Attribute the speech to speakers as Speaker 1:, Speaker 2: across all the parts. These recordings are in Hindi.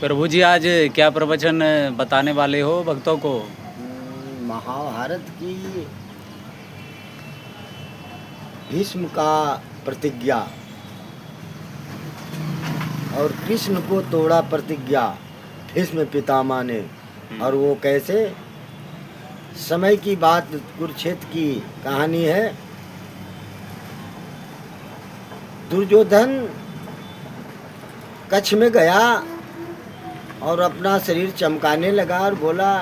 Speaker 1: प्रभु जी आज क्या प्रवचन बताने वाले हो भक्तों को?
Speaker 2: महाभारत की भीष्म का प्रतिज्ञा और कृष्ण को तोड़ा प्रतिज्ञा भीष्म पितामह ने। और वो कैसे, समय की बात, कुरुक्षेत्र की कहानी है। दुर्योधन कच्छ में गया और अपना शरीर चमकाने लगा और बोला,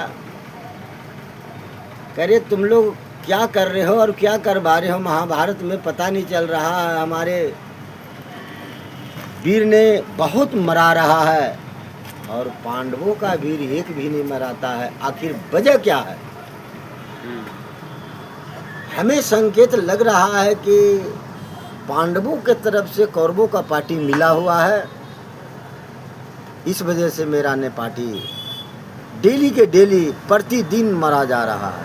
Speaker 2: करे तुम लोग क्या कर रहे हो और क्या करवा रहे हो, महाभारत में पता नहीं चल रहा है। हमारे वीर ने बहुत मरा रहा है और पांडवों का वीर एक भी नहीं मराता है, आखिर वजह क्या है? हमें संकेत लग रहा है कि पांडवों के तरफ से कौरवों का पार्टी मिला हुआ है। इस वजह से मेरा ने पार्टी डेली के डेली प्रतिदिन मरा जा रहा है।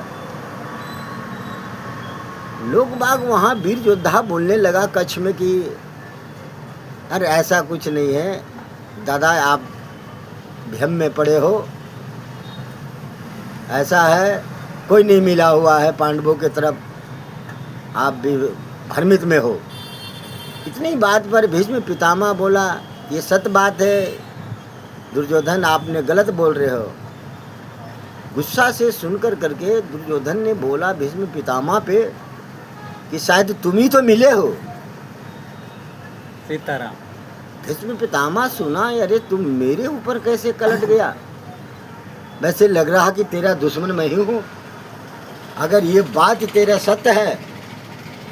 Speaker 2: लोग बाग वहाँ वीर योद्धा बोलने लगा कच्छ में कि अरे ऐसा कुछ नहीं है दादा, आप भ्रम में पड़े हो, ऐसा है कोई नहीं मिला हुआ है पांडवों के तरफ, आप भी भ्रमित में हो। इतनी बात पर भीष्म पितामह बोला, ये सत्य बात है दुर्योधन, आपने गलत बोल रहे हो। गुस्सा से सुनकर करके दुर्योधन ने बोला भीष्म पितामह पे कि शायद तुम ही तो मिले हो।
Speaker 1: सीताराम।
Speaker 2: भीष्म पितामह सुना, अरे तुम मेरे ऊपर कैसे कलट गया? वैसे लग रहा कि तेरा दुश्मन मैं ही हूँ। अगर ये बात तेरा सत्य है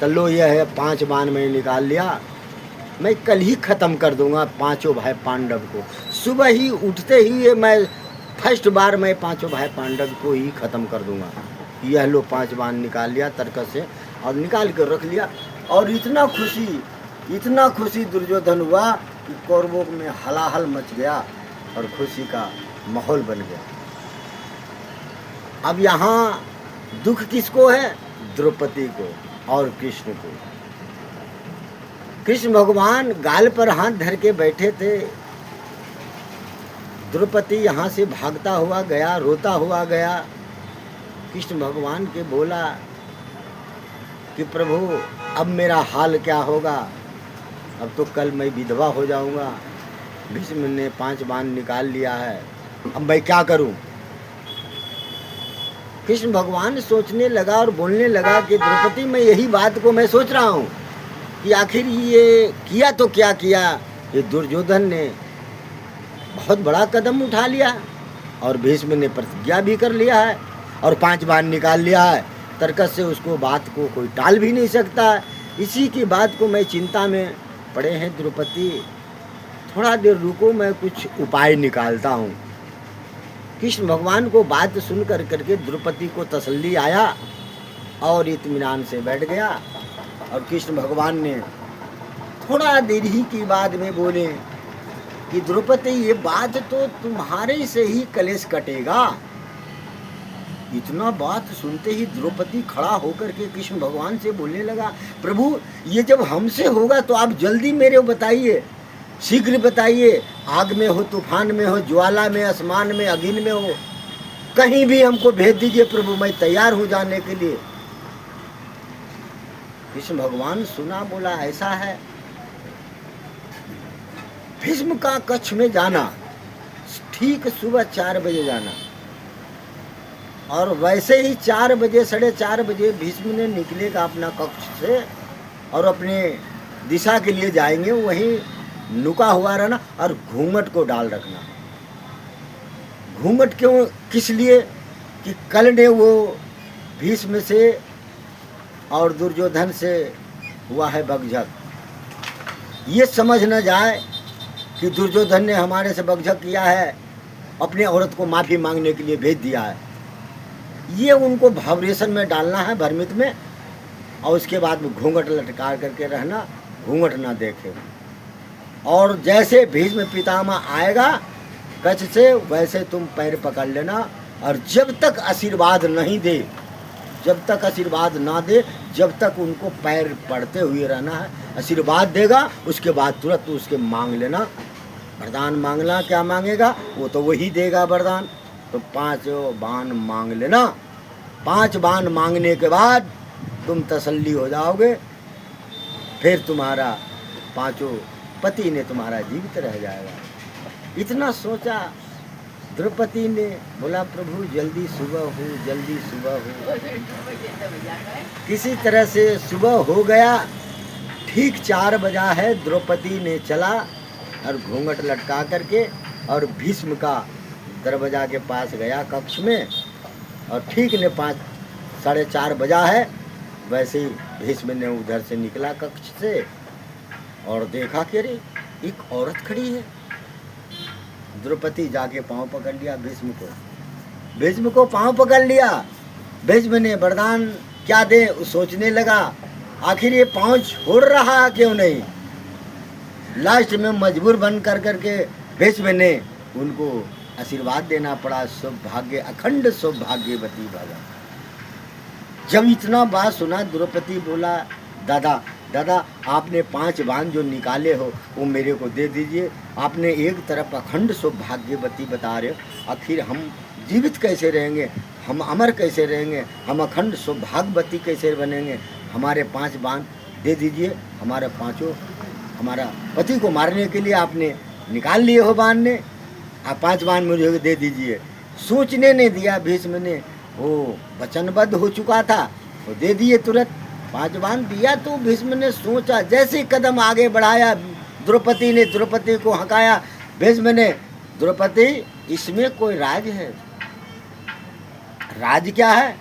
Speaker 2: तो लो, यह है 5 बाण मैंने निकाल लिया, मैं कल ही ख़त्म कर दूंगा 5 भाई पांडव को। सुबह ही उठते ही ये मैं फर्स्ट बार मैं 5 भाई पांडव को ही ख़त्म कर दूंगा। यह लो 5 बाण निकाल लिया तर्क से और निकाल कर रख लिया। और इतना खुशी दुर्योधन हुआ कि कौरवों में हलाहल मच गया और खुशी का माहौल बन गया। अब यहाँ दुख किसको है? द्रौपदी को और कृष्ण को। कृष्ण भगवान गाल पर हाथ धर के बैठे थे। द्रौपदी यहाँ से भागता हुआ गया, रोता हुआ गया। कृष्ण भगवान के बोला कि प्रभु अब मेरा हाल क्या होगा, अब तो कल मैं विधवा हो जाऊंगा। भीष्म ने 5 बाण निकाल लिया है, अब मैं क्या करूं? कृष्ण भगवान सोचने लगा और बोलने लगा कि द्रौपदी, मैं यही बात को मैं सोच रहा हूं कि आखिर ये किया तो क्या किया। ये दुर्योधन ने बहुत बड़ा कदम उठा लिया और भीष्म ने प्रतिज्ञा भी कर लिया है और 5 बाण निकाल लिया है। तर्कस से उसको बात को कोई टाल भी नहीं सकता। इसी की बात को मैं चिंता में पड़े हैं द्रौपदी, थोड़ा देर रुको, मैं कुछ उपाय निकालता हूँ। कृष्ण भगवान को बात सुन कर करके द्रौपदी को तसल्ली आया और इत्मीनान से बैठ गया। और कृष्ण भगवान ने थोड़ा देर ही की बाद में बोले कि द्रौपदी, ये बात तो तुम्हारे से ही कलेश कटेगा। इतना बात सुनते ही द्रौपदी खड़ा होकर के कृष्ण भगवान से बोलने लगा, प्रभु ये जब हमसे होगा तो आप जल्दी मेरे बताइए, शीघ्र बताइए। आग में हो, तूफान में हो, ज्वाला में, आसमान में, अग्नि में हो, कहीं भी हमको भेज दीजिए प्रभु, मैं तैयार हूँ जाने के लिए। कृष्ण भगवान सुना, बोला ऐसा है। भीष्म का कच्छ में जाना, ठीक सुबह 4 बजे जाना। और वैसे ही 4 बजे, 4:30 बजे भीष्म ने निकलेगा अपना कक्ष से और अपने दिशा के लिए जाएंगे। वहीं नुका हुआ रहना और घूंघट को डाल रखना। घूंघट क्यों, किस लिए? कि कल ने वो भीष्म से और दुर्योधन से हुआ है बकझक, ये समझ न जाए कि दुर्योधन ने हमारे से बकझक किया है, अपने औरत को माफ़ी मांगने के लिए भेज दिया है। ये उनको भावरेशन में डालना है, भ्रमित में, और उसके बाद में घूंघट लटका करके रहना, घूंघट ना देखे। और जैसे भीष्म पितामह आएगा कच्छ से, वैसे तुम पैर पकड़ लेना। और जब तक आशीर्वाद नहीं दे, जब तक आशीर्वाद ना दे, जब तक उनको पैर पड़ते हुए रहना है। आशीर्वाद देगा उसके बाद तुरंत उसके मांग लेना वरदान मांगना, क्या मांगेगा वो तो वही देगा वरदान। तो 5 बाण मांग लेना। 5 बाण मांगने के बाद तुम तसल्ली हो जाओगे, फिर तुम्हारा 5 पति ने तुम्हारा जीवित रह जाएगा। इतना सोचा द्रौपदी ने, बोला प्रभु जल्दी सुबह हो, जल्दी सुबह हो। किसी तरह से सुबह हो गया। ठीक 4 बजा है, द्रौपदी ने चला और घूंघट लटका करके और भीष्म का दरवाजा के पास गया कक्ष में, और ठीक ने 5 साढ़े 4 बजा है, वैसे ही भीष्म ने उधर से निकला कक्ष से और देखा कि अरे एक औरत खड़ी है। द्रौपदी जाके पांव पकड़ लिया भीष्म को पांव पकड़ लिया। भीष्म ने वरदान क्या दे सोचने लगा, आखिर ये पांव छोड़ रहा क्यों नहीं। लास्ट में मजबूर बन कर करके भीष्म ने उनको आशीर्वाद देना पड़ा, सौभाग्य अखंड सौभाग्यवती भव। जब इतना बात सुना द्रौपदी बोला, दादा दादा आपने 5 बाण जो निकाले हो वो मेरे को दे दीजिए। आपने एक तरफ अखंड सौभाग्यवती बता रहे हो, आखिर हम जीवित कैसे रहेंगे, हम अमर कैसे रहेंगे, हम अखंड सौभाग्यवती कैसे बनेंगे। हमारे 5 बाण दे दीजिए, हमारे 5 हमारा पति को मारने के लिए आपने निकाल लिए हो बाण ने, आप 5 बाण मुझे दे दीजिए। सोचने नहीं दिया भीष्म ने, वो वचनबद्ध हो चुका था, वो दे दिए तुरंत 5 बाण दिया। तो भीष्म ने सोचा, जैसे कदम आगे बढ़ाया द्रौपदी ने द्रौपदी को हकाया। भीष्म ने, द्रौपदी इसमें कोई राज है? राज क्या है?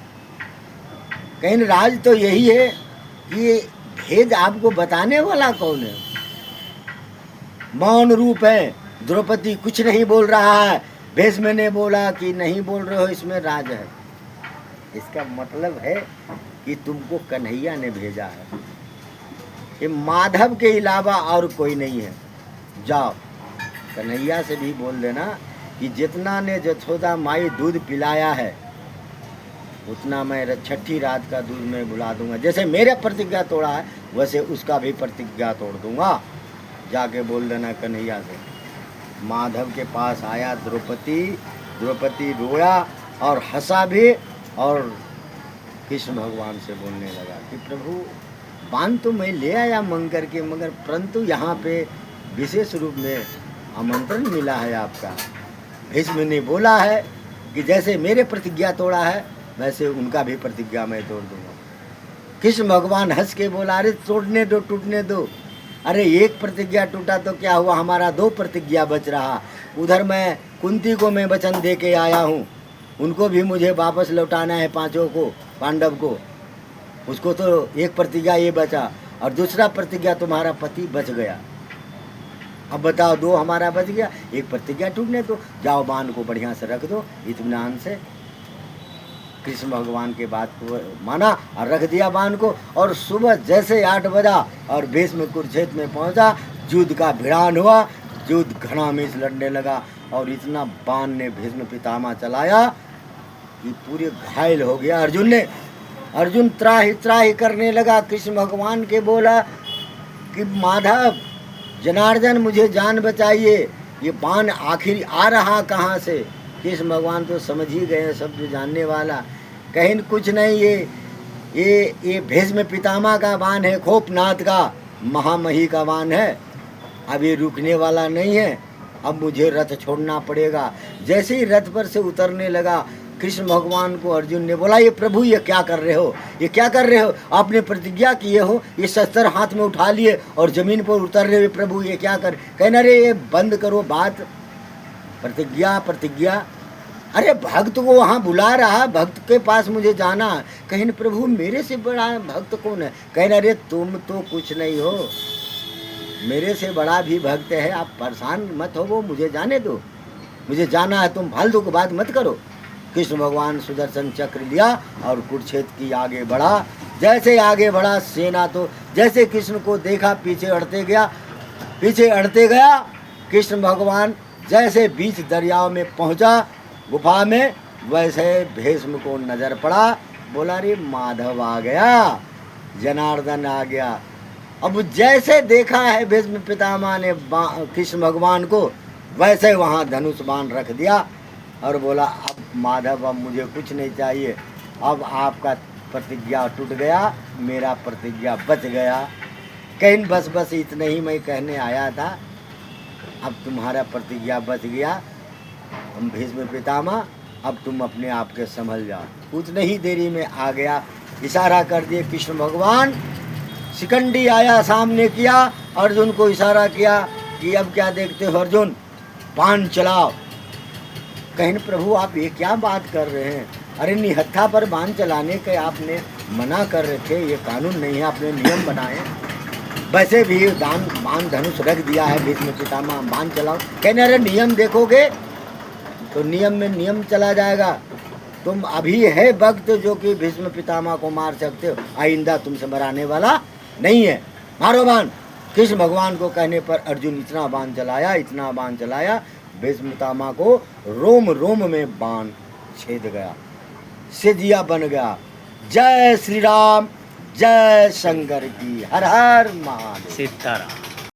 Speaker 2: कहीं राज तो यही है कि ये भेद आपको बताने वाला कौन है? मौन रूप है, द्रौपदी कुछ नहीं बोल रहा है। भीष्म ने बोला कि नहीं बोल रहे हो, इसमें राज है। इसका मतलब है कि तुमको कन्हैया ने भेजा है, ये माधव के अलावा और कोई नहीं है। जाओ कन्हैया से भी बोल देना कि जितना ने जसोदा माई दूध पिलाया है उतना मैं 6ठी रात का दूध मैं बुला दूंगा। जैसे मेरे प्रतिज्ञा तोड़ा है वैसे उसका भी प्रतिज्ञा तोड़ दूंगा। जाके बोल देना कन्हैया से। माधव के पास आया द्रौपदी रोया और हंसा भी, और कृष्ण भगवान से बोलने लगा कि प्रभु बाण तो मैं ले आया मंग करके, मगर परंतु यहाँ पे विशेष रूप में आमंत्रण मिला है आपका। भीष्म ने बोला है कि जैसे मेरे प्रतिज्ञा तोड़ा है वैसे उनका भी प्रतिज्ञा मैं तोड़ दूंगा। कृष्ण भगवान हंस के बोला, अरे तोड़ने दो, टूटने दो। अरे एक प्रतिज्ञा टूटा तो क्या हुआ, हमारा 2 प्रतिज्ञा बच रहा। उधर मैं कुंती को मैं वचन दे के आया हूँ, उनको भी मुझे वापस लौटाना है 5 को, पांडव को। उसको तो एक प्रतिज्ञा ये बचा, और दूसरा प्रतिज्ञा तुम्हारा पति बच गया। अब बताओ, 2 हमारा बच गया, एक प्रतिज्ञा टूटने दो। जाओ बाण को बढ़िया से रख दो इत्मीनान से। कृष्ण भगवान के बात को माना और रख दिया बाण को। और सुबह जैसे 8 बजा और भीष्म कुरुक्षेत्र में पहुंचा, युद्ध का भिड़ान हुआ, युद्ध घना में लड़ने लगा। और इतना बाण ने भीष्म पितामह चलाया कि पूरे घायल हो गया अर्जुन त्राही त्राही करने लगा। कृष्ण भगवान के बोला कि माधव जनार्दन मुझे जान बचाइए, ये बाण आखिर आ रहा कहाँ से। कृष्ण भगवान तो समझ ही गए, सब जो जानने वाला, कहीं कुछ नहीं, ये भीष्म पितामह का बाण है, खोपनाथ का महामही का बाण है। अब ये रुकने वाला नहीं है, अब मुझे रथ छोड़ना पड़ेगा। जैसे ही रथ पर से उतरने लगा, कृष्ण भगवान को अर्जुन ने बोला, ये प्रभु ये क्या कर रहे हो, ये क्या कर रहे हो, आपने प्रतिज्ञा किए हो, ये शस्त्र हाथ में उठा लिए और जमीन पर उतर रहे हो, प्रभु ये क्या कर। कहना रे ये बंद करो बात, प्रतिज्ञा। अरे भक्त को वहाँ बुला रहा, भक्त के पास मुझे जाना। कहीं प्रभु मेरे से बड़ा भक्त कौन है। कहना रे तुम तो कुछ नहीं हो, मेरे से बड़ा भी भक्त है, आप परेशान मत हो, वो मुझे जाने दो, मुझे जाना है, तुम फालतू की बात मत करो। कृष्ण भगवान सुदर्शन चक्र लिया और कुरुक्षेत्र की आगे बढ़ा। जैसे आगे बढ़ा, सेना तो जैसे कृष्ण को देखा पीछे हटते गया। कृष्ण भगवान जैसे बीच दरियाओं में पहुंचा गुफा में, वैसे भीष्म को नजर पड़ा। बोला रे माधव आ गया, जनार्दन आ गया। अब जैसे देखा है भीष्म पितामह ने कृष्ण भगवान को, वैसे वहाँ धनुष बाण रख दिया और बोला अब माधव अब मुझे कुछ नहीं चाहिए, अब आपका प्रतिज्ञा टूट गया, मेरा प्रतिज्ञा बच गया। कहीं बस इतने ही मैं कहने आया था, अब तुम्हारा प्रतिज्ञा बच गया। हम भीष्म पितामह अब तुम अपने आप के संभल जाओ। उतने ही देरी में आ गया, इशारा कर दिए कृष्ण भगवान। शिखंडी आया, सामने किया, अर्जुन को इशारा किया कि अब क्या देखते हो अर्जुन, बाण चलाओ। कहीं प्रभु आप ये क्या बात कर रहे हैं, अरे निहत्था पर बाण चलाने के आपने मना कर रहे थे, ये कानून नहीं है, आपने नियम बनाए। वैसे भी बाण धनुष रख दिया है भीष्म पितामह, बाण चलाओ। कहने अरे नियम देखोगे तो नियम में नियम चला जाएगा, तुम अभी है वक्त जो कि भीष्म पितामह को मार सकते हो, आइंदा तुमसे मराने वाला नहीं है, मारो बाण। कृष्ण भगवान को कहने पर अर्जुन इतना बाण चलाया, इतना बाण चलाया, भीष्म पितामह को रोम रोम में बाण छेद गया, सिजिया बन गया। जय श्री राम, जय शंकर की, हर हर महादेव।
Speaker 1: सीताराम।